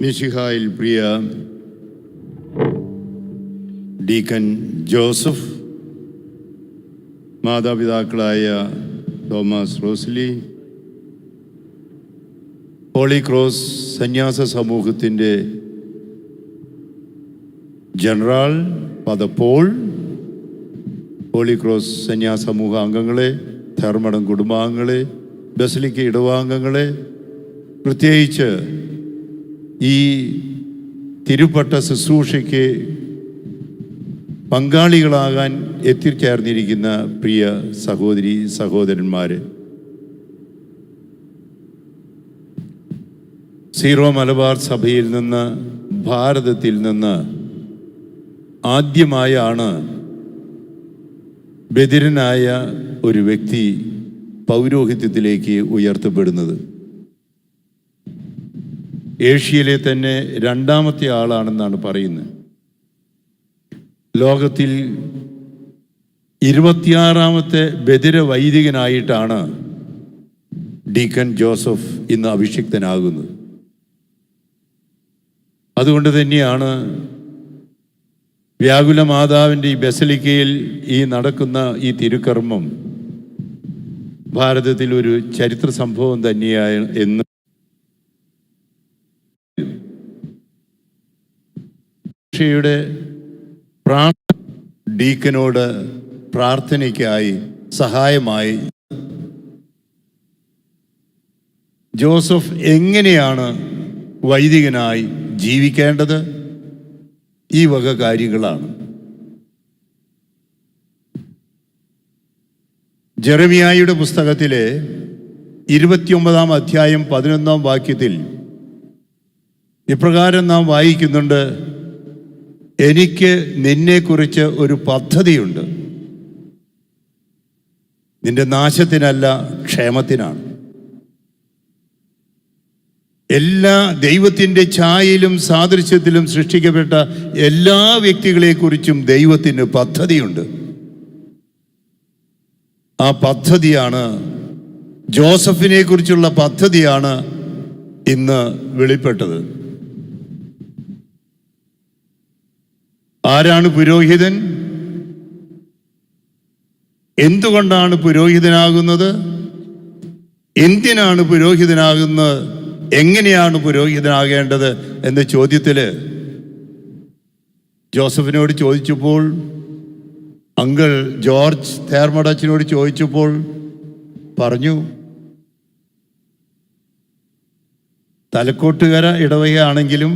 മിശിഹായിൽ പ്രിയ ഡീക്കൻ ജോസഫ്, മാതാപിതാക്കളായ Thomas Rosily, Holy Cross സന്യാസ സമൂഹത്തിൻ്റെ general father Paul, Holy Cross സന്യാസ സമൂഹ അംഗങ്ങളെ, ധർമ്മടം കുടുംബാംഗങ്ങളെ, ബസലിക്ക ഇടവാംഗങ്ങളെ, പ്രത്യേകിച്ച് ഈ തിരുപ്പട്ട ശുശ്രൂഷയ്ക്ക് പങ്കാളികളാകാൻ എത്തിച്ചേർന്നിരിക്കുന്ന പ്രിയ സഹോദരി സഹോദരന്മാർ, സീറോ മലബാർ സഭയിൽ നിന്ന്, ഭാരതത്തിൽ നിന്ന് ആദ്യമായാണ് ബധിരനായ ഒരു വ്യക്തി പൗരോഹിത്യത്തിലേക്ക് ഉയർത്തപ്പെടുന്നത്. ഏഷ്യയിലെ തന്നെ രണ്ടാമത്തെ ആളാണെന്നാണ് പറയുന്നത്. ലോകത്തിൽ 26ാമത്തെ ബധിര വൈദികനായിട്ടാണ് ഡീക്കൻ ജോസഫ് ഇന്ന് അഭിഷിക്തനാകുന്നത്. അതുകൊണ്ട് തന്നെയാണ് വ്യാകുല മാതാവിൻ്റെ ഈ ബസലിക്കയിൽ ഈ നടക്കുന്ന ഈ തിരുക്കർമ്മം ഭാരതത്തിൽ ഒരു ചരിത്ര സംഭവം തന്നെയായ എന്ന് യുടെ ഡീക്കനോട് പ്രാർത്ഥനയ്ക്കായി സഹായമായി ജോസഫ് എങ്ങനെയാണ് വൈദികനായി ജീവിക്കേണ്ടത്, ഈ വക കാര്യങ്ങളാണ്. ജെറമിയായുടെ പുസ്തകത്തിലെ 29-ാം അധ്യായം 11-ാം വാക്യത്തിൽ ഇപ്രകാരം നാം വായിക്കുന്നുണ്ട്: എനിക്ക് നിന്നെക്കുറിച്ച് ഒരു പദ്ധതിയുണ്ട്, നിന്റെ നാശത്തിനല്ല ക്ഷേമത്തിനാണ്. എല്ലാ ദൈവത്തിൻ്റെ ഛായയിലും സാദൃശ്യത്തിലും സൃഷ്ടിക്കപ്പെട്ട എല്ലാ വ്യക്തികളെക്കുറിച്ചും ദൈവത്തിന് പദ്ധതിയുണ്ട്. ആ പദ്ധതിയാണ്, ജോസഫിനെ കുറിച്ചുള്ള പദ്ധതിയാണ് ഇന്ന് വെളിപ്പെട്ടത്. ആരാണ് പുരോഹിതൻ? എന്തുകൊണ്ടാണ് പുരോഹിതനാകുന്നത്? എന്തിനാണ് പുരോഹിതനാകുന്നത്? എങ്ങനെയാണ് പുരോഹിതനാകേണ്ടത് എന്ന ചോദ്യത്തിൽ ജോസഫിനോട് ചോദിച്ചപ്പോൾ, അങ്കിൾ ജോർജ് തേർമടച്ചനോട് ചോദിച്ചപ്പോൾ പറഞ്ഞു, തലക്കോട്ടുകര ഇടവകയാണെങ്കിലും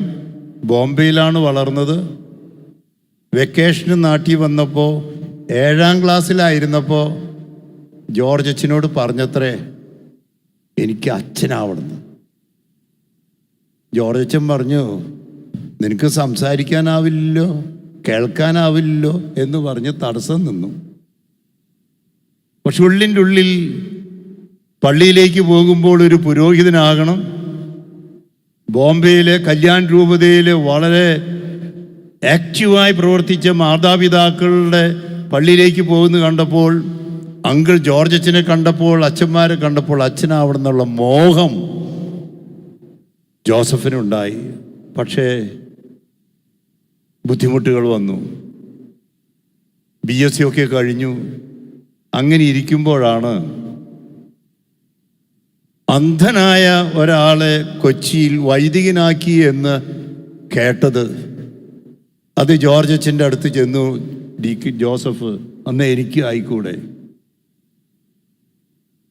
ബോംബെയിലാണ് വളർന്നത്. വെക്കേഷന് നാട്ടിൽ വന്നപ്പോൾ 7ാം ക്ലാസ്സിലായിരുന്നപ്പോൾ ജോർജ് അച്ഛനോട് പറഞ്ഞത്രേ, എനിക്ക് അച്ഛനാവണമെന്ന്. ജോർജ് അച്ഛൻ പറഞ്ഞു, നിനക്ക് സംസാരിക്കാനാവില്ലല്ലോ, കേൾക്കാനാവില്ലല്ലോ എന്ന് പറഞ്ഞ് തടസ്സം നിന്നു. പക്ഷെ ഉള്ളിൻ്റെ ഉള്ളിൽ പള്ളിയിലേക്ക് പോകുമ്പോൾ ഒരു പുരോഹിതനാകണം. ബോംബെയിലെ കല്യാൺ രൂപതയിൽ വളരെ ആക്റ്റീവായി പ്രവർത്തിച്ച മാതാപിതാക്കളുടെ പള്ളിയിലേക്ക് പോകുന്നത് കണ്ടപ്പോൾ, അങ്കിൾ ജോർജ് അച്ഛനെ കണ്ടപ്പോൾ, അച്ഛന്മാരെ കണ്ടപ്പോൾ അച്ഛനാവണമെന്നുള്ള മോഹം ജോസഫിനുണ്ടായി. പക്ഷേ ബുദ്ധിമുട്ടുകൾ വന്നു. BSc ഒക്കെ കഴിഞ്ഞു. അങ്ങനെ ഇരിക്കുമ്പോഴാണ് അന്ധനായ ഒരാളെ കൊച്ചിയിൽ വൈദികനാക്കി എന്ന് കേട്ടത്. അത് ജോർജ് അച്ഛൻ്റെ അടുത്ത് ചെന്നു, ഡീക്കൻ ജോസഫ്, അന്ന് എനിക്ക് ആയിക്കൂടെ?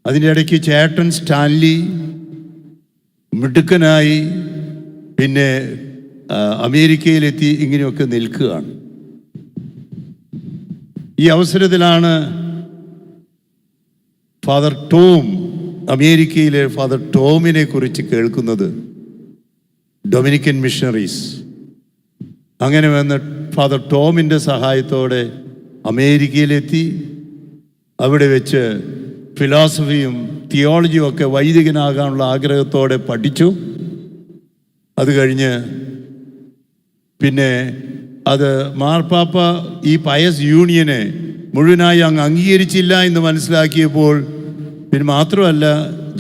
അതിൻ്റെ ഇടയ്ക്ക് ചേട്ടൻ സ്റ്റാൻലി മിടുക്കനായി പിന്നെ അമേരിക്കയിലെത്തി ഇങ്ങനെയൊക്കെ നിൽക്കുകയാണ്. ഈ അവസരത്തിലാണ് ഫാദർ ടോം, അമേരിക്കയിലെ ഫാദർ ടോമിനെ കുറിച്ച് കേൾക്കുന്നത്. Dominican missionaries. അങ്ങനെ വന്ന് ഫാദർ ടോമിൻ്റെ സഹായത്തോടെ അമേരിക്കയിലെത്തി. അവിടെ വെച്ച് ഫിലോസഫിയും തിയോളജിയും ഒക്കെ വൈദികനാകാനുള്ള ആഗ്രഹത്തോടെ പഠിച്ചു. അത് കഴിഞ്ഞ് പിന്നെ അത് മാർപ്പാപ്പ ഈ പയസ് യൂണിയനെ മുഴുവനായി അങ്ങ് അംഗീകരിച്ചില്ല എന്ന് മനസ്സിലാക്കിയപ്പോൾ, പിന്നെ മാത്രമല്ല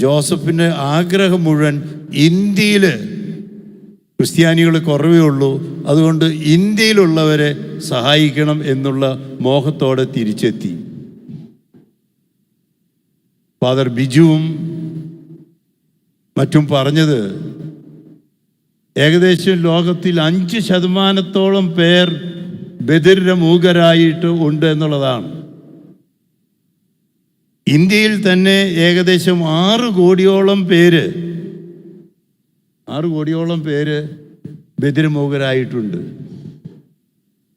ജോസഫിൻ്റെ ആഗ്രഹം മുഴുവൻ ഇന്ത്യയിൽ ക്രിസ്ത്യാനികൾ കുറവേ ഉള്ളൂ, അതുകൊണ്ട് ഇന്ത്യയിലുള്ളവരെ സഹായിക്കണം എന്നുള്ള മോഹത്തോടെ തിരിച്ചെത്തി. ഫാദർ ബിജുവും മറ്റും പറഞ്ഞത് ഏകദേശം ലോകത്തിൽ 5% പേർ ബധിരമൂകരായിട്ട് ഉണ്ട് എന്നുള്ളതാണ്. ഇന്ത്യയിൽ തന്നെ ഏകദേശം 6 കോടിയോളം പേര് ബധിരമൂകരായിട്ടുണ്ട്.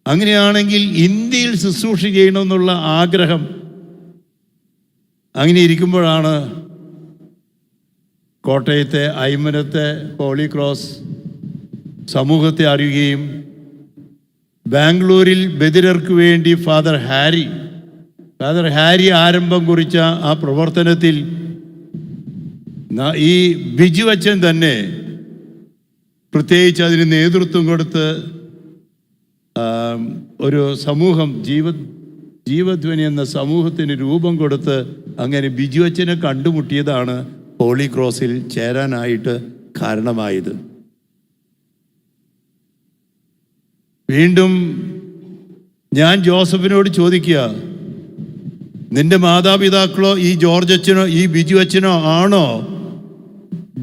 അങ്ങനെയാണെങ്കിൽ ഇന്ത്യയിൽ ശുശ്രൂഷ ചെയ്യണമെന്നുള്ള ആഗ്രഹം. അങ്ങനെ ഇരിക്കുമ്പോഴാണ് കോട്ടയത്തെ ഐമനത്തെ ഹോളി ക്രോസ് സമൂഹത്തെ അറിയുകയും ബാംഗ്ലൂരിൽ ബധിരർക്ക് വേണ്ടി ഫാദർ ഹാരി ആരംഭം കുറിച്ച ആ പ്രവർത്തനത്തിൽ ഈ ബിജു അച്ഛൻ തന്നെ പ്രത്യേകിച്ച് അതിന് നേതൃത്വം കൊടുത്ത് ഒരു സമൂഹം, ജീവധ്വനി എന്ന സമൂഹത്തിന് രൂപം കൊടുത്ത് അങ്ങനെ ബിജു അച്ഛനെ കണ്ടുമുട്ടിയതാണ് ഹോളി ക്രോസിൽ ചേരാനായിട്ട് കാരണമായത്. വീണ്ടും ഞാൻ ജോസഫിനോട് ചോദിക്കുക, നിന്റെ മാതാപിതാക്കളോ ഈ ജോർജ് അച്ഛനോ ഈ ബിജു അച്ഛനോ ആണോ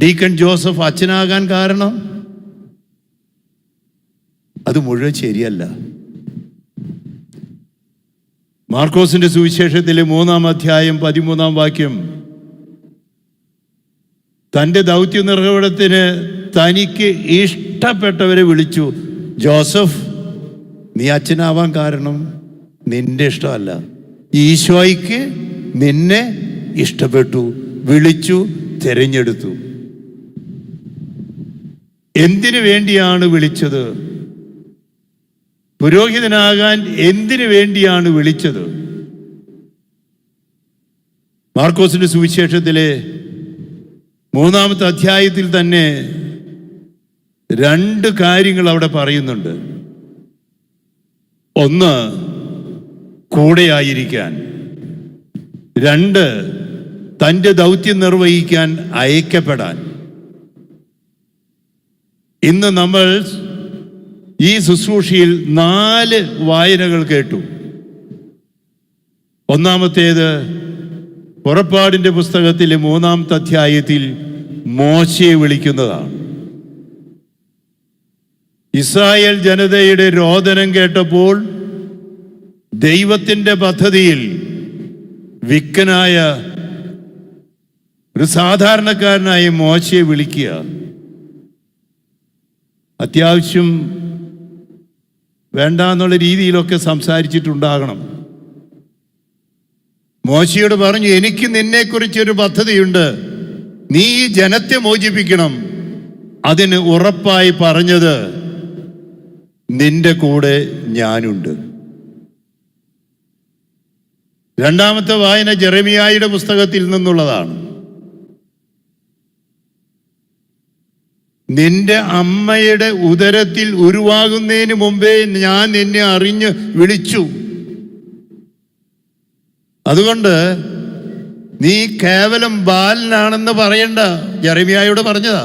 ഡീക്കൺ ജോസഫ് അച്ഛനാകാൻ കാരണം? അത് മുഴുവൻ ശരിയല്ല. മാർക്കോസിന്റെ സുവിശേഷത്തിലെ 3-ാം അധ്യായം 13-ാം വാക്യം, തൻ്റെ ദൗത്യ നിർവഹണത്തിന് തനിക്ക് ഇഷ്ടപ്പെട്ടവരെ വിളിച്ചു. ജോസഫ്, നീ അച്ഛനാവാൻ കാരണം നിന്റെ ഇഷ്ടമല്ല, ഈശോയ്ക്ക് നിന്നെ ഇഷ്ടപ്പെട്ടു, വിളിച്ചു, തിരഞ്ഞെടുത്തു. എന്തിനു വേണ്ടിയാണ് വിളിച്ചത്? പുരോഹിതനാകാൻ എന്തിനു വേണ്ടിയാണ് വിളിച്ചത്? മാർക്കോസിന്റെ സുവിശേഷത്തിലെ 3-ാമത്തെ അധ്യായത്തിൽ തന്നെ 2 കാര്യങ്ങൾ അവിടെ പറയുന്നുണ്ട്. ഒന്ന്, കൂടെയായിരിക്കാൻ. 2, തൻ്റെ ദൗത്യം നിർവഹിക്കാൻ അയക്കപ്പെടാൻ. ഇന്ന് നമ്മൾ ഈ ശുശ്രൂഷയിൽ 4 വായനകൾ കേട്ടു. ഒന്നാമത്തേത് പുറപ്പാടിൻ്റെ പുസ്തകത്തിലെ 3-ാമത്തെ അധ്യായത്തിൽ മോശയെ വിളിക്കുന്നതാണ്. ഇസ്രായേൽ ജനതയുടെ രോദനം കേട്ടപ്പോൾ ദൈവത്തിൻ്റെ പദ്ധതിയിൽ വിക്കനായ ഒരു സാധാരണക്കാരനായ മോശയെ വിളിക്കുക. അത്യാവശ്യം വേണ്ട എന്നുള്ള രീതിയിലൊക്കെ സംസാരിച്ചിട്ടുണ്ടാകണം. മോശയോട് പറഞ്ഞു, എനിക്ക് നിന്നെക്കുറിച്ചൊരു പദ്ധതിയുണ്ട്, നീ ഈ ജനത്തെ മോചിപ്പിക്കണം. അതിന് ഉറപ്പായി പറഞ്ഞത്, നിന്റെ കൂടെ ഞാനുണ്ട്. 2-ാമത്തെ വായന ജെറമിയായുടെ പുസ്തകത്തിൽ നിന്നുള്ളതാണ്. നിന്റെ അമ്മയുടെ ഉദരത്തിൽ ഉരുവാകുന്നതിന് മുമ്പേ ഞാൻ നിന്നെ അറിഞ്ഞ് വിളിച്ചു. അതുകൊണ്ട് നീ കേവലം ബാലനാണെന്ന് പറയണ്ട. ജെറമിയായോട് പറഞ്ഞതാ.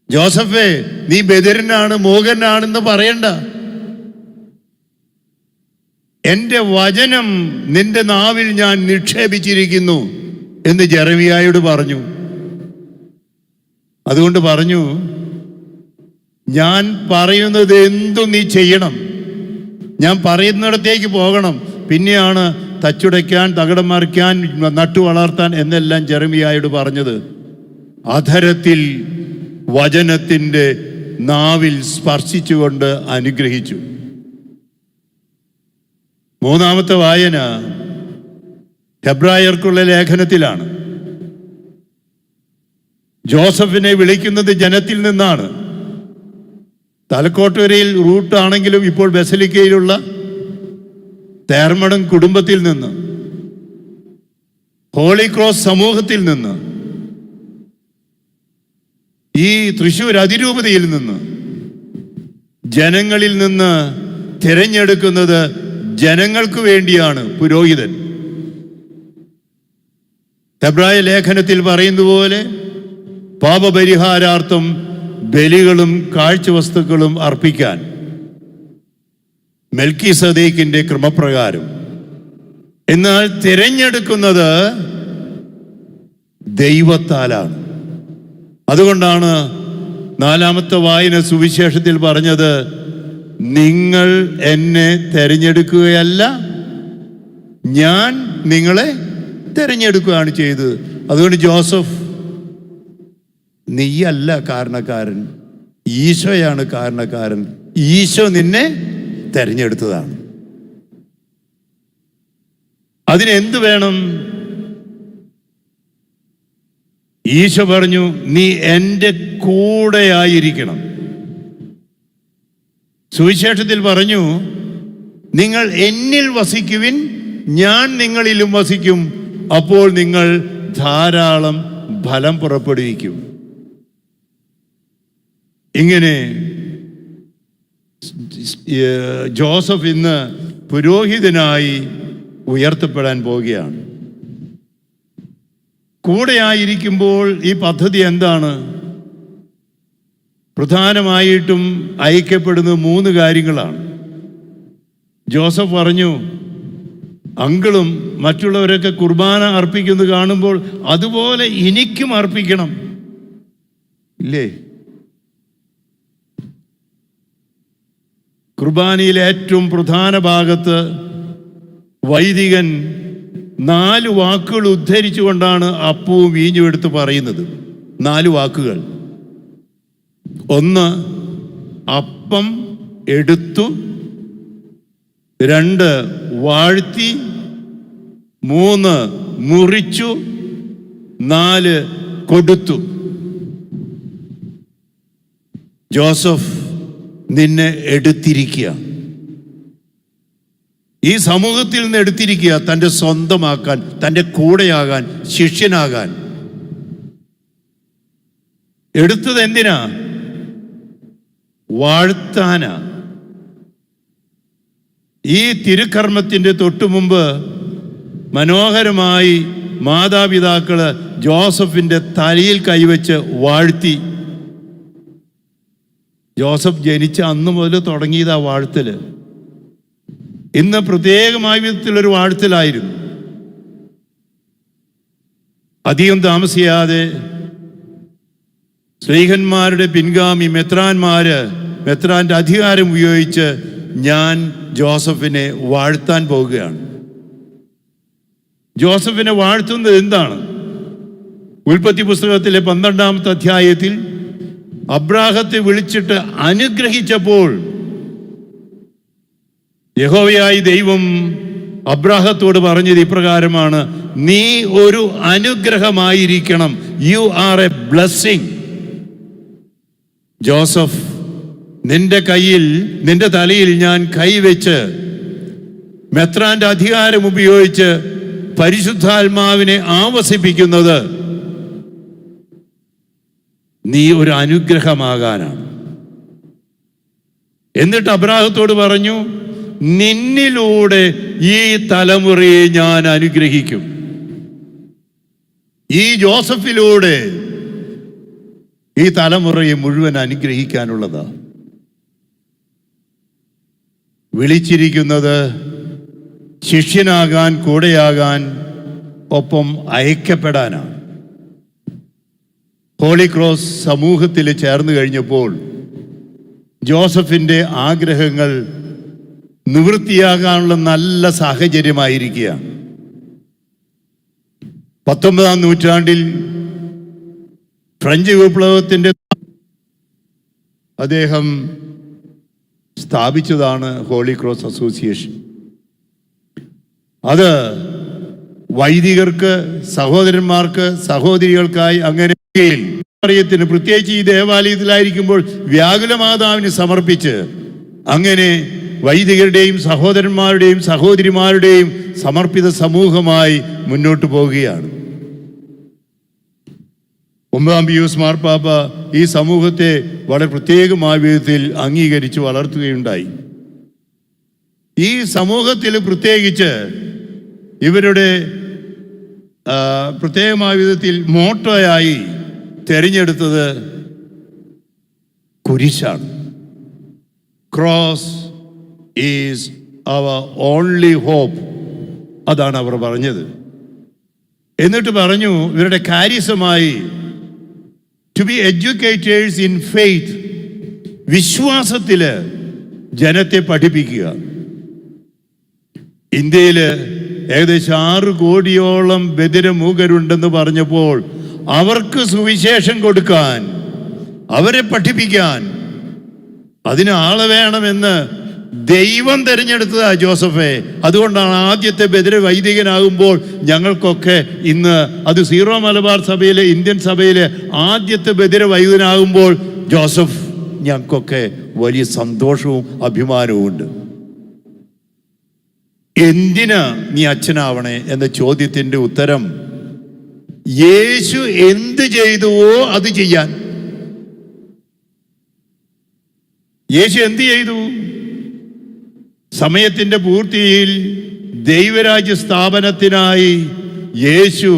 ജോസഫേ, നീ ബധിരനാണ്, മൂകനാണെന്ന് പറയണ്ട. എൻ്റെ വചനം നിന്റെ നാവിൽ ഞാൻ നിക്ഷേപിച്ചിരിക്കുന്നു എന്ന് ജെറമിയായോട് പറഞ്ഞു. അതുകൊണ്ട് പറഞ്ഞു, ഞാൻ പറയുന്നത് എന്തും നീ ചെയ്യണം, ഞാൻ പറയുന്നിടത്തേക്ക് പോകണം. പിന്നെയാണ് തച്ചുടയ്ക്കാൻ, തകിടം മറിക്കാൻ, നട്ടു വളർത്താൻ എന്നെല്ലാം ജെറമിയായോട് പറഞ്ഞത്. അധരത്തിൽ വചനത്തിൻ്റെ നാവിൽ സ്പർശിച്ചുകൊണ്ട് അനുഗ്രഹിച്ചു. 3-ാമത്തെ വായന ഹെബ്രായർക്കുള്ള ലേഖനത്തിലാണ്. ജോസഫിനെ വിളിക്കുന്നത് ജനത്തിൽ നിന്നാണ്. തലക്കോട്ടുവരയിൽ റൂട്ടാണെങ്കിലും ഇപ്പോൾ ബസലിക്കയിലുള്ള തേർമടം കുടുംബത്തിൽ നിന്ന്, ഹോളി ക്രോസ് സമൂഹത്തിൽ നിന്ന്, ഈ തൃശ്ശൂർ അതിരൂപതയിൽ നിന്ന്, ജനങ്ങളിൽ നിന്ന് തിരഞ്ഞെടുക്കുന്നത് ജനങ്ങൾക്ക് വേണ്ടിയാണ് പുരോഹിതൻ. ഹെബ്രായ ലേഖനത്തിൽ പറയുന്ന പോലെ പാപപരിഹാരാർത്ഥം ബലികളും കാഴ്ചവസ്തുക്കളും അർപ്പിക്കാൻ മെൽക്കിസദേക്കിന്റെ ക്രമപ്രകാരം. എന്നാൽ തിരഞ്ഞെടുക്കുന്നത് ദൈവത്താലാണ്. അതുകൊണ്ടാണ് 4-ാമത്തെ വായന സുവിശേഷത്തിൽ പറഞ്ഞത്, നിങ്ങൾ എന്നെ തിരഞ്ഞെടുക്കുകയല്ല, ഞാൻ നിങ്ങളെ തിരഞ്ഞെടുക്കുകയാണ് ചെയ്തത്. അതുകൊണ്ട് ജോസഫ്, നീയല്ല കാരണക്കാരൻ, ഈശോയാണ് കാരണക്കാരൻ. ഈശോ നിന്നെ തിരഞ്ഞെടുത്തതാണ്. അതിനെന്ത് വേണം? ഈശോ പറഞ്ഞു, നീ എൻ്റെ കൂടെയായിരിക്കണം. സുവിശേഷത്തിൽ പറഞ്ഞു, നിങ്ങൾ എന്നിൽ വസിക്കുവിൻ, ഞാൻ നിങ്ങളിലും വസിക്കും, അപ്പോൾ നിങ്ങൾ ധാരാളം ഫലം പുറപ്പെടുവിക്കും. ഇങ്ങനെ ജോസഫ് ഇന്ന് പുരോഹിതനായി ഉയർത്തപ്പെടാൻ പോവുകയാണ്. കൂടെയായിരിക്കുമ്പോൾ ഈ പദ്ധതി എന്താണ്? പ്രധാനമായിട്ടും അയക്കപ്പെടുന്നത് 3 കാര്യങ്ങളാണ്. ജോസഫ് പറഞ്ഞു, അങ്കിളും മറ്റുള്ളവരൊക്കെ കുർബാന അർപ്പിക്കുന്നത് കാണുമ്പോൾ അതുപോലെ എനിക്കും അർപ്പിക്കണം, ഇല്ലേ? കുർബാനയിലെ ഏറ്റവും പ്രധാന ഭാഗത്ത് വൈദികൻ 4 വാക്കുകൾ ഉദ്ധരിച്ചുകൊണ്ടാണ് അപ്പവും വീഞ്ഞും എടുത്ത് പറയുന്നത്. 4 വാക്കുകൾ. 1, അപ്പം എടുത്തു. 2, വാഴ്ത്തി. 3, മുറിച്ചു. 4, കൊടുത്തു. ജോസഫ്, നിന്നെ എടുത്തിരിക്കുക, ഈ സമൂഹത്തിൽ നിന്ന് എടുത്തിരിക്കുക, തൻ്റെ സ്വന്തമാക്കാൻ, തൻ്റെ കൂടെയാകാൻ, ശിഷ്യനാകാൻ. എടുത്തത് എന്തിനാ? വാഴ്ത്താനാ. ഈ തിരുക്കർമ്മത്തിൻ്റെ തൊട്ടുമുമ്പ് മനോഹരമായി മാതാപിതാക്കള് ജോസഫിൻ്റെ തലയിൽ കൈവച്ച് വാഴ്ത്തി. ജോസഫ് ജനിച്ച അന്ന് മുതൽ തുടങ്ങിയതാ വാഴ്ത്തല്. ഇന്ന് പ്രത്യേകമായ വിധത്തിലൊരു വാഴ്ത്തലായിരുന്നു. അധികം താമസിയാതെ സ്ലീഹന്മാരുടെ പിൻഗാമി മെത്രാന്റെ അധികാരം ഉപയോഗിച്ച് ഞാൻ ജോസഫിനെ വാഴ്ത്താൻ പോകുകയാണ്. ജോസഫിനെ വാഴ്ത്തുന്നത് എന്താണ്? ഉൽപ്പത്തി പുസ്തകത്തിലെ 12-ാമത്തെ അധ്യായത്തിൽ അബ്രാഹത്തെ വിളിച്ചിട്ട് അനുഗ്രഹിച്ചപ്പോൾ യഹോവയായ ദൈവം അബ്രാഹത്തോട് പറഞ്ഞത് ഇപ്രകാരമാണ്, നീ ഒരു അനുഗ്രഹമായിരിക്കണം, you are a blessing. Joseph, നിന്റെ തലയിൽ ഞാൻ കൈവച്ച് മെത്രാന്റെ അധികാരം ഉപയോഗിച്ച് പരിശുദ്ധാത്മാവിനെ ആവസിപ്പിക്കുന്നത് നീ ഒരു അനുഗ്രഹമാകാനാണ്. എന്നിട്ട് അബ്രാഹത്തോട് പറഞ്ഞു, നിന്നിലൂടെ ഈ തലമുറയെ ഞാൻ അനുഗ്രഹിക്കും. ഈ ജോസഫിലൂടെ ഈ തലമുറയെ മുഴുവൻ അനുഗ്രഹിക്കാനുള്ളതാ. വിളിച്ചിരിക്കുന്നത് ശിഷ്യനാകാൻ, കൂടെയാകാൻ, ഒപ്പം അയക്കപ്പെടാനാണ്. ഹോളി ക്രോസ് സമൂഹത്തിൽ ചേർന്ന് കഴിഞ്ഞപ്പോൾ ജോസഫിൻ്റെ ആഗ്രഹങ്ങൾ നിവൃത്തിയാകാനുള്ള നല്ല സാഹചര്യമായിരിക്കുകയാണ്. 19-ാം നൂറ്റാണ്ടിൽ ഫ്രഞ്ച് വിപ്ലവത്തിൻ്റെ അദ്ദേഹം സ്ഥാപിച്ചതാണ് ഹോളി ക്രോസ് അസോസിയേഷൻ. അത് വൈദികർക്ക്, സഹോദരന്മാർക്ക്, സഹോദരികൾക്കായി അങ്ങനെ മറിയത്തിന്, പ്രത്യേകിച്ച് ഈ ദേവാലയത്തിലായിരിക്കുമ്പോൾ വ്യാകുലമാതാവിന് സമർപ്പിച്ച് അങ്ങനെ വൈദികരുടെയും സഹോദരന്മാരുടെയും സഹോദരിമാരുടെയും സമർപ്പിത സമൂഹമായി മുന്നോട്ട് പോവുകയാണ്. 9-ാം പിയൂസ് മാർപ്പാപ്പ ഈ സമൂഹത്തെ വളരെ പ്രത്യേകമായ വിധത്തിൽ അംഗീകരിച്ച് വളർത്തുകയുണ്ടായി. ഈ സമൂഹത്തിൽ പ്രത്യേകിച്ച് ഇവരുടെ പ്രത്യേകമായ വിധത്തിൽ മോട്ടോയായി തിരഞ്ഞെടുത്തത് കുരിശാണ്. Cross is our only hope. അതാണ് അവർ പറഞ്ഞത്. എന്നിട്ട് പറഞ്ഞു, ഇവരുടെ കാര്യസമായി to be educators in faith, വിശ്വാസത്തിൽ ജനത്തെ പഠിപ്പിക്കുക. ഇന്ത്യയിൽ ഏകദേശം 6 കോടിയോളം ബധിരമൂകരുണ്ടെന്ന് പറഞ്ഞപ്പോൾ അവർക്ക് സുവിശേഷം കൊടുക്കാൻ, അവരെ പഠിപ്പിക്കാൻ അതിന് ആള് വേണമെന്ന് ദൈവം തിരഞ്ഞെടുത്തതാ ജോസഫെ. അതുകൊണ്ടാണ് ആദ്യത്തെ ബധിര വൈദികനാകുമ്പോൾ ഞങ്ങൾക്കൊക്കെ ഇന്ന് അത് സീറോ മലബാർ സഭയിലെ, ഇന്ത്യൻ സഭയിലെ ആദ്യത്തെ ബധിര വൈദികനാകുമ്പോൾ ജോസഫ് ഞങ്ങൾക്കൊക്കെ വലിയ സന്തോഷവും അഭിമാനവും ഉണ്ട്. എന്തിനാ നീ അച്ഛനാവണേ എന്ന ചോദ്യത്തിൻ്റെ ഉത്തരം, യേശു എന്ത് ചെയ്തുവോ അത് ചെയ്യാൻ. യേശു എന്ത് ചെയ്തു? സമയത്തിൻ്റെ പൂർത്തിയിൽ ദൈവരാജ്യ സ്ഥാപനത്തിനായി യേശു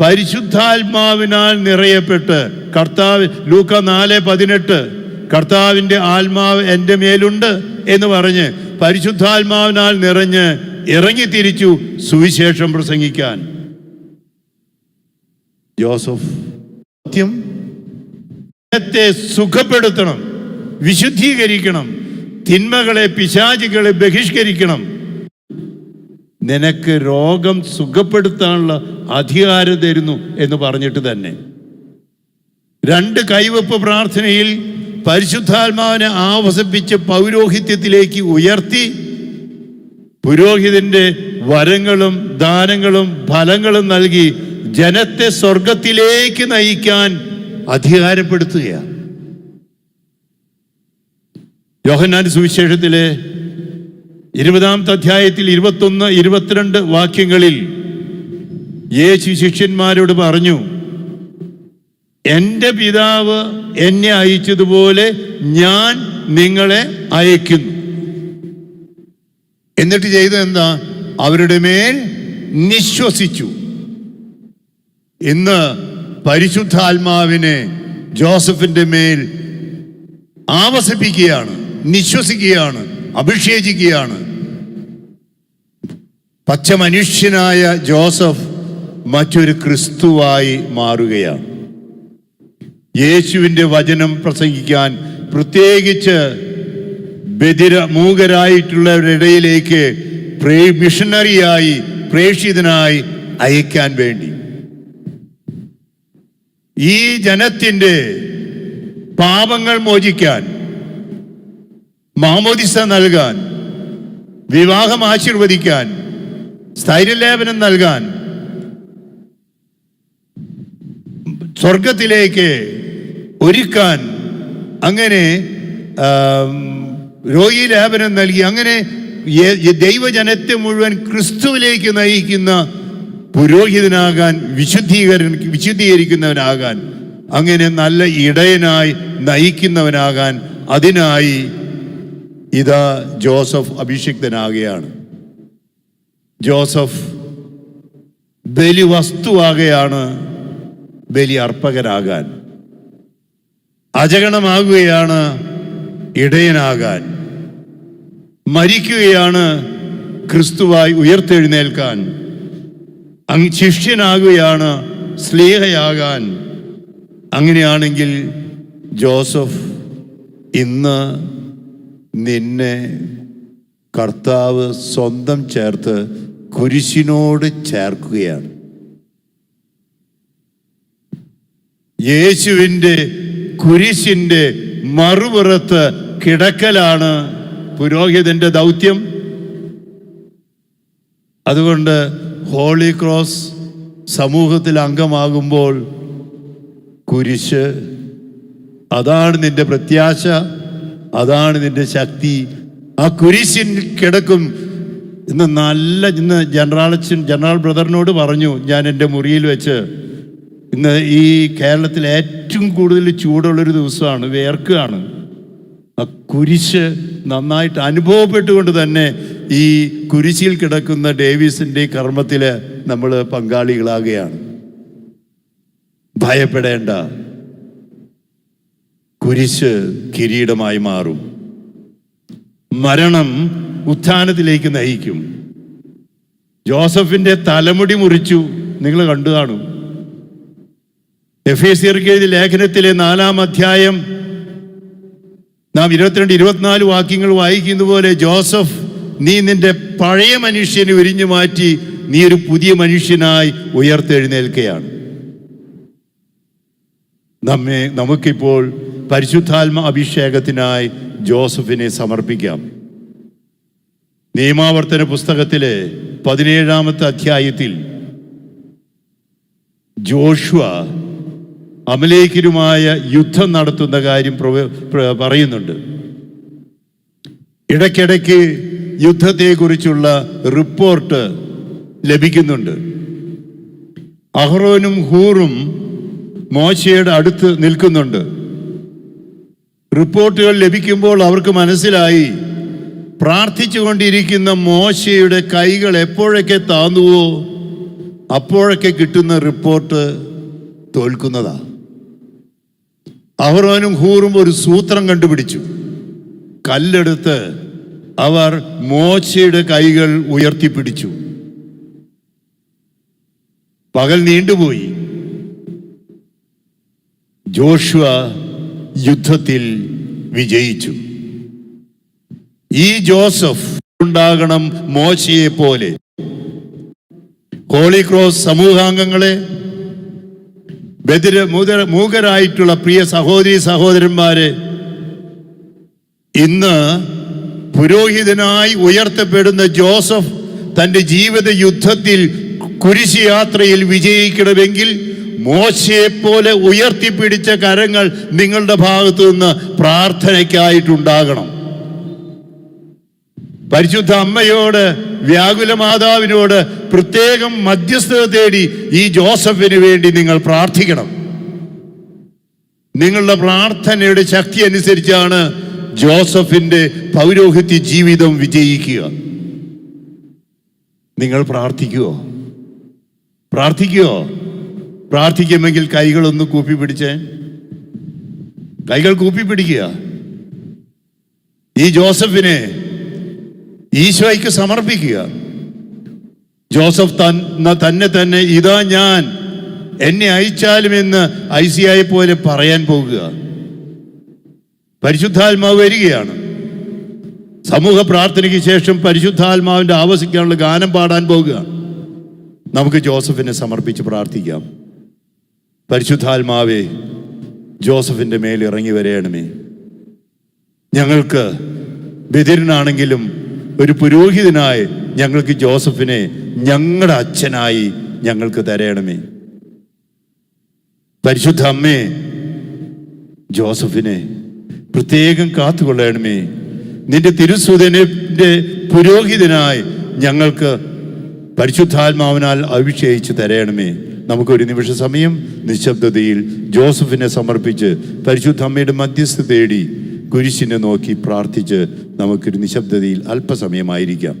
പരിശുദ്ധാത്മാവിനാൽ നിറയപ്പെട്ട്, കർത്താവ് ലൂക്ക 4:18 കർത്താവിൻ്റെ ആത്മാവ് എൻ്റെ മേലുണ്ട് എന്ന് പറഞ്ഞ് പരിശുദ്ധാത്മാവിനാൽ നിറഞ്ഞ് ഇറങ്ങി തിരിച്ചു സുവിശേഷം പ്രസംഗിക്കാൻ. ജോസഫ് സത്യത്തെ സുഖപ്പെടുത്തണം, വിശുദ്ധീകരിക്കണം, തിന്മകളെ, പിശാചുകളെ ബഹിഷ്കരിക്കണം. നിനക്ക് രോഗം സുഖപ്പെടുത്താനുള്ള അധികാരം തരുന്നു എന്ന് പറഞ്ഞിട്ട് തന്നെ 2 കൈവപ്പ് പ്രാർത്ഥനയിൽ പരിശുദ്ധാത്മാവിനെ ആവസിപ്പിച്ച് പൗരോഹിത്യത്തിലേക്ക് ഉയർത്തി പുരോഹിതന്റെ വരങ്ങളും ദാനങ്ങളും ഫലങ്ങളും നൽകി ജനത്തെ സ്വർഗത്തിലേക്ക് നയിക്കാൻ അധികാരപ്പെടുത്തുകയാണ്. യോഹന്നാൻ സുവിശേഷത്തിലെ 20-ാമത്തെ അധ്യായത്തിൽ 21-22 വാക്യങ്ങളിൽ യേശു ശിഷ്യന്മാരോട് പറഞ്ഞു, എൻ്റെ പിതാവ് എന്നെ അയച്ചതുപോലെ ഞാൻ നിങ്ങളെ അയക്കുന്നു. എന്നിട്ട് ചെയ്തത് എന്താ? അവരുടെ മേൽ നിശ്വസിച്ചു. ഇന്ന് പരിശുദ്ധാത്മാവിനെ ജോസഫിന്റെ മേൽ ആവസിപ്പിക്കുകയാണ്, നിശ്വസിക്കുകയാണ്, അഭിഷേചിക്കുകയാണ്. പച്ച മനുഷ്യനായ ജോസഫ് മറ്റൊരു ക്രിസ്തുവായി മാറുകയാണ്. യേശുവിൻ്റെ വചനം പ്രസംഗിക്കാൻ, പ്രത്യേകിച്ച് മൂകരായിട്ടുള്ളവരുടെ ഇടയിലേക്ക് മിഷണറിയായി, പ്രേക്ഷിതനായി അയക്കാൻ വേണ്ടി, ഈ ജനത്തിൻ്റെ പാപങ്ങൾ മോചിക്കാൻ, മാമോദിസ നൽകാൻ, വിവാഹം ആശീർവദിക്കാൻ, സ്ഥൈര്യലേപനം നൽകാൻ, സ്വർഗത്തിലേക്ക് ഒരുക്കാൻ, അങ്ങനെ രോഗീലേപനം നൽകി, അങ്ങനെ ദൈവജനത്തെ മുഴുവൻ ക്രിസ്തുവിലേക്ക് നയിക്കുന്ന പുരോഹിതനാകാൻ, വിശുദ്ധീകരിക്കുന്നവനാകാൻ, അങ്ങനെ നല്ല ഇടയനായി നയിക്കുന്നവനാകാൻ, അതിനായി ഇതാ ജോസഫ് അഭിഷിക്തനാകുകയാണ്. ജോസഫ് ബലി വസ്തുവാകുകയാണ്, ബലി അർപ്പകനാകാൻ. അജഗണമാകുകയാണ്, ഇടയനാകാൻ. മരിക്കുകയാണ്, ക്രിസ്തുവായി ഉയർത്തെഴുന്നേൽക്കാൻ. ശിഷ്യനാകുകയാണ്, സ്ലീഹയാകാൻ. അങ്ങനെയാണെങ്കിൽ ജോസഫ്, ഇന്ന് നിന്നെ കർത്താവ് സ്വന്തം ചേർത്ത് കുരിശിനോട് ചേർക്കുകയാണ്. യേശുവിൻ്റെ കുരിശിൻ്റെ മറുപുറത്ത് കിടക്കലാണ് പുരോഹിതന്റെ ദൗത്യം. അതുകൊണ്ട് ഹോളി ക്രോസ് സമൂഹത്തിൽ അംഗമാകുമ്പോൾ കുരിശ്, അതാണ് നിന്റെ പ്രത്യാശ, അതാണ് നിന്റെ ശക്തി. ആ കുരിശിൽ കിടക്കും. ഇന്ന് ജനറൽ ബ്രദറിനോട് പറഞ്ഞു, ഞാൻ എൻ്റെ മുറിയിൽ വെച്ച്, ഇന്ന് ഈ കേരളത്തിൽ ഏറ്റവും കൂടുതൽ ചൂടുള്ളൊരു ദിവസമാണ്, വേർക്കുകയാണ്. ആ കുരിശ് നന്നായിട്ട് അനുഭവപ്പെട്ടുകൊണ്ട് തന്നെ ഈ കുരിശിൽ കിടക്കുന്ന ഡേവിസിൻ്റെ കർമ്മത്തിൽ നമ്മൾ പങ്കാളികളാകുകയാണ്. ഭയപ്പെടേണ്ട. കുരിശ് കിരീടമായി മാറും. മരണം ഉത്ഥാനത്തിലേക്ക് നയിക്കും. ജോസഫിന്റെ തലമുടി മുറിച്ചു, നിങ്ങൾ കണ്ടു കാണും. എഫേസ്യർക്ക് എഴുതിയ ലേഖനത്തിലെ 4-ാം അധ്യായം നാം 22-24 വാക്യങ്ങൾ വായിക്കുന്ന പോലെ, ജോസഫ്, നീ നിന്റെ പഴയ മനുഷ്യനെ ഉരിഞ്ഞു മാറ്റി നീ ഒരു പുതിയ മനുഷ്യനായി ഉയർത്തെഴുന്നേൽക്കുകയാണ്. നമുക്കിപ്പോൾ പരിശുദ്ധാത്മ അഭിഷേകത്തിനായി ജോസഫിനെ സമർപ്പിക്കാം. നിയമാവർത്തന പുസ്തകത്തിലെ 17-ാമത്തെ അധ്യായത്തിൽ ജോഷുവ അമലേക്കിനുമായ യുദ്ധം നടത്തുന്ന കാര്യം പറയുന്നുണ്ട്. ഇടയ്ക്കിടയ്ക്ക് യുദ്ധത്തെക്കുറിച്ചുള്ള റിപ്പോർട്ട് ലഭിക്കുന്നുണ്ട്. അഹ്റോനും ഹൂറും മോശയുടെ അടുത്ത് നിൽക്കുന്നുണ്ട്. റിപ്പോർട്ടുകൾ ലഭിക്കുമ്പോൾ അവർക്ക് മനസ്സിലായി, പ്രാർത്ഥിച്ചുകൊണ്ടിരിക്കുന്ന മോശയുടെ കൈകൾ എപ്പോഴൊക്കെ താന്നുവോ അപ്പോഴൊക്കെ കിട്ടുന്ന റിപ്പോർട്ട് തോൽക്കുന്നതാ. അഹ്റോനും ഹൂറും ഒരു സൂത്രം കണ്ടുപിടിച്ചു. കല്ലെടുത്ത് അവർ മോശയുടെ കൈകൾ ഉയർത്തിപ്പിടിച്ചു. പകൽ നീണ്ടുപോയി. ജോഷുവ യുദ്ധത്തിൽ വിജയിച്ചു. ഈ ജോസഫ് ഉണ്ടാകണം മോശയെ പോലെ. ഹോളി ക്രോസ് സമൂഹാംഗങ്ങളെ, മൂകരായിട്ടുള്ള പ്രിയ സഹോദരി സഹോദരന്മാരെ, ഇന്ന് പുരോഹിതനായി ഉയർത്തപ്പെടുന്ന ജോസഫ് തൻ്റെ ജീവിത യുദ്ധത്തിൽ കുരിശ് യാത്രയിൽ വിജയിക്കണമെങ്കിൽ മോശയെപ്പോലെ ഉയർത്തിപ്പിടിച്ച കരങ്ങൾ നിങ്ങളുടെ ഭാഗത്തു നിന്ന് പ്രാർത്ഥനയ്ക്കായിട്ടുണ്ടാകണം. പരിശുദ്ധ അമ്മയോട്, വ്യാകുല മാതാവിനോട് പ്രത്യേകം മധ്യസ്ഥത തേടി ഈ ജോസഫിന് വേണ്ടി നിങ്ങൾ പ്രാർത്ഥിക്കണം. നിങ്ങളുടെ പ്രാർത്ഥനയുടെ ശക്തി അനുസരിച്ചാണ് ജോസഫിന്റെ പൗരോഹിത്യ ജീവിതം വിജയിക്കുക. നിങ്ങൾ പ്രാർത്ഥിക്കുമോ? പ്രാർത്ഥിക്കുമെങ്കിൽ കൈകളൊന്ന് കൂപ്പി പിടിച്ചേ. കൈകൾ കൂപ്പി പിടിക്കുക. ഈ ജോസഫിനെ ഈശോയ്ക്ക് സമർപ്പിക്കുക. ജോസഫ് തന്നെ ഇതാ ഞാൻ, എന്നെ അയച്ചാലുമെന്ന് ഐസിയായെ പോലെ പറയാൻ പോകുക. പരിശുദ്ധാത്മാവ് വരികയാണ്. സമൂഹ പ്രാർത്ഥനയ്ക്ക് ശേഷം പരിശുദ്ധാത്മാവിന്റെ ആവസിക്കാനുള്ള ഗാനം പാടാൻ പോകുക. നമുക്ക് ജോസഫിനെ സമർപ്പിച്ച് പ്രാർത്ഥിക്കാം. പരിശുദ്ധാത്മാവേ, ജോസഫിന്റെ മേൽ ഇറങ്ങി വരയണമേ. ഞങ്ങൾക്ക് ബദിരനാണെങ്കിലും ഒരു പുരോഹിതനായി ഞങ്ങൾക്ക് ജോസഫിനെ ഞങ്ങളുടെ അച്ഛനായി ഞങ്ങൾക്ക് തരയണമേ. പരിശുദ്ധ അമ്മേ, ജോസഫിനെ പ്രത്യേകം കാത്തുകൊള്ളണമേ. നിന്റെ തിരുസുതന്റെ പുരോഹിതനായി ഞങ്ങൾക്ക് പരിശുദ്ധാത്മാവിനാൽ അഭിഷേകിച്ച് തരയണമേ. നമുക്കൊരു നിമിഷ സമയം നിശബ്ദതയിൽ ജോസഫിനെ സമർപ്പിച്ച് പരിശുദ്ധ അമ്മയുടെ മധ്യസ്ഥ തേടി കുരിശിനെ നോക്കി പ്രാർത്ഥിച്ച് നമുക്കൊരു നിശബ്ദതയിൽ അല്പസമയമായിരിക്കാം.